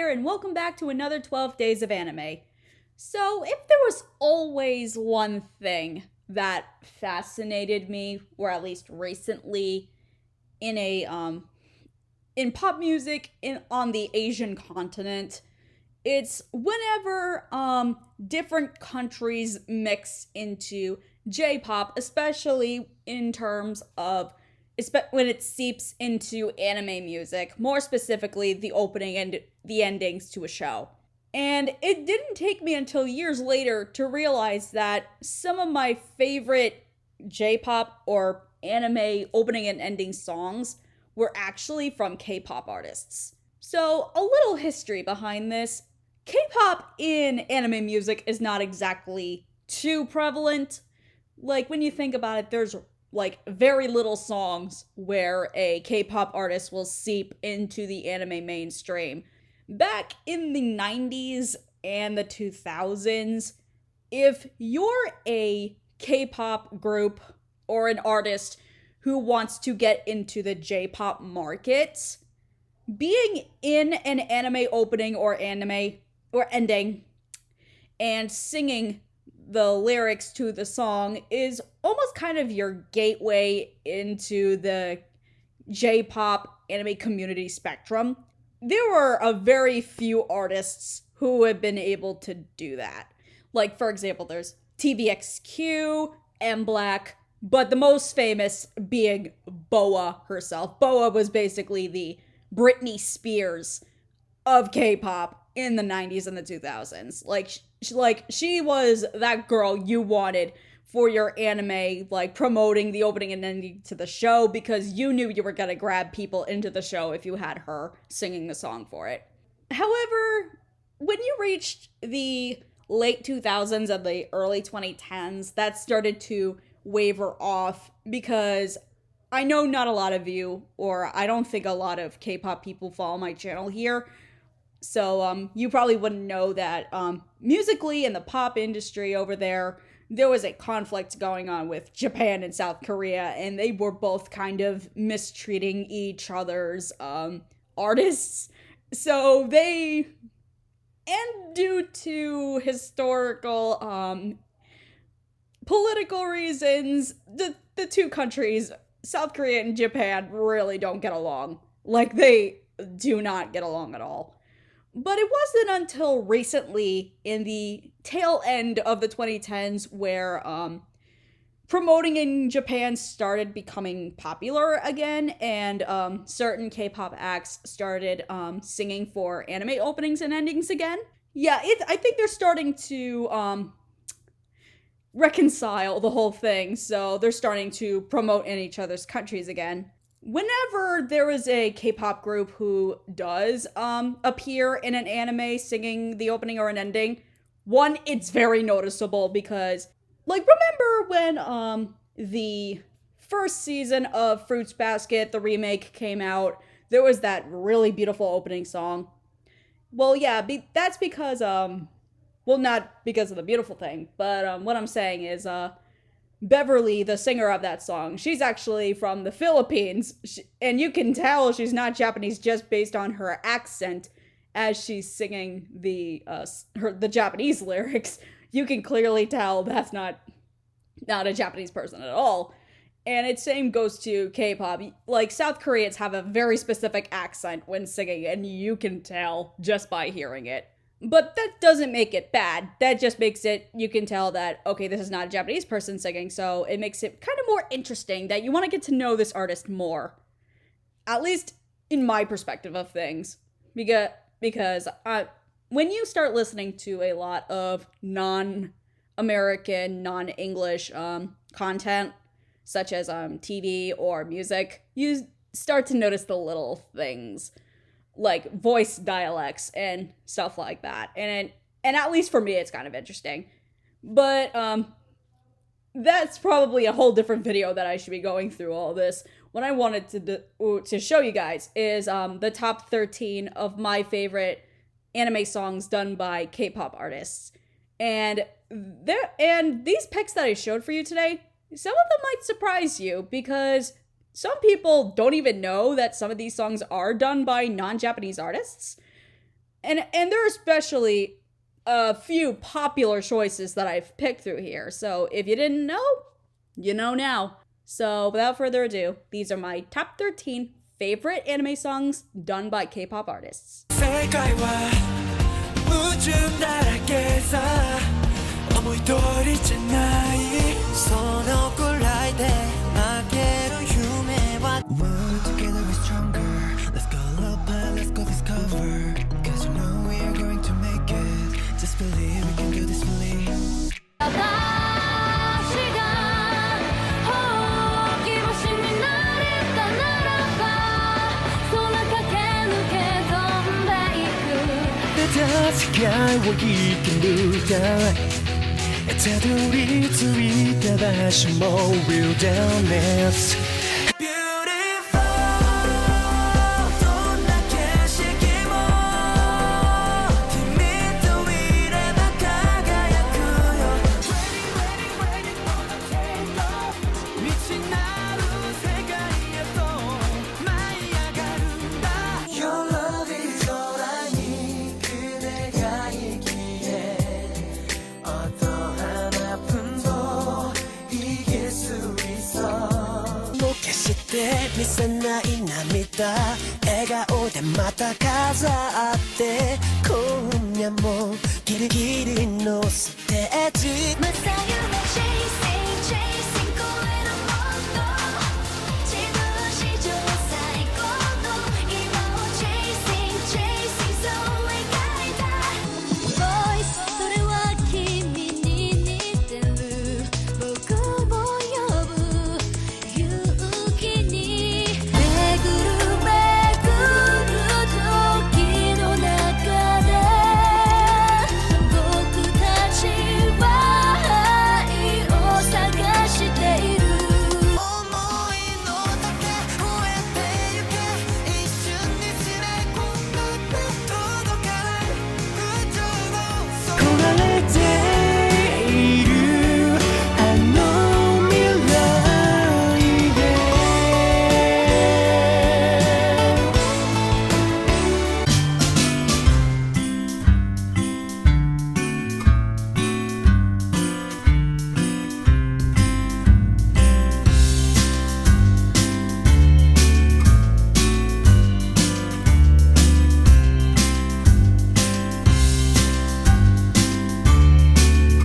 here, and welcome back to another 12 Days of Anime. So, if there was always one thing that fascinated me, or at least recently, in in pop music on the Asian continent, it's whenever different countries mix into J-pop, especially in terms of when it seeps into anime music, more specifically the opening and the endings to a show. And it didn't take me until years later to realize that some of my favorite J-pop or anime opening and ending songs were actually from K-pop artists. So, a little history behind this. K-pop in anime music is not exactly too prevalent. Like, when you think about it, there's like very little songs where a K-pop artist will seep into the anime mainstream. Back in the 90s and the 2000s, if you're a K-pop group or an artist who wants to get into the J-pop market, being in an anime opening or anime or ending and singing the lyrics to the song is almost kind of your gateway into the J-pop anime community spectrum. There were a very few artists who have been able to do that. Like, for example, there's TVXQ, M Black, but the most famous being Boa herself. Boa was basically the Britney Spears of K-pop in the 90s and the 2000s. She was that girl you wanted for your anime, like promoting the opening and ending to the show because you knew you were gonna grab people into the show if you had her singing the song for it. However, when you reached the late 2000s and the early 2010s, that started to waver off because I know not a lot of you, or I don't think a lot of K-pop people follow my channel here. So, you probably wouldn't know that, musically in the pop industry over there was a conflict going on with Japan and South Korea, and they were both kind of mistreating each other's, artists. So and due to historical, political reasons, the two countries, South Korea and Japan, really don't get along. Like, they do not get along at all. But it wasn't until recently, in the tail end of the 2010s, where promoting in Japan started becoming popular again, and certain K-pop acts started singing for anime openings and endings again. Yeah, I think they're starting to reconcile the whole thing, so they're starting to promote in each other's countries again. Whenever there is a K-pop group who does appear in an anime singing the opening or an ending, one, it's very noticeable because, like, remember when the first season of Fruits Basket, the remake, came out, there was that really beautiful opening song. Well, yeah, that's because, well, not because of the beautiful thing, but what I'm saying is, Beverly, the singer of that song, she's actually from the Philippines, and you can tell she's not Japanese just based on her accent as she's singing the Japanese lyrics. You can clearly tell that's not a Japanese person at all. And it same goes to K-pop. Like, South Koreans have a very specific accent when singing, and you can tell just by hearing it. But that doesn't make it bad. That just makes it, you can tell that, okay, this is not a Japanese person singing, so it makes it kind of more interesting that you want to get to know this artist more. At least in my perspective of things. Because when you start listening to a lot of non-American, non-English content, such as TV or music, you start to notice the little things, like voice dialects and stuff like that. And at least for me, it's kind of interesting. But that's probably a whole different video that I should be going through all this. What I wanted to show you guys is the top 13 of my favorite anime songs done by K-pop artists. And these picks that I showed for you today, some of them might surprise you because some people don't even know that some of these songs are done by non-Japanese artists. And there are especially a few popular choices that I've picked through here. So if you didn't know, you know now. So without further ado, these are my top 13 favorite anime songs done by K-pop artists. Just believe we can do this, believe. Chasing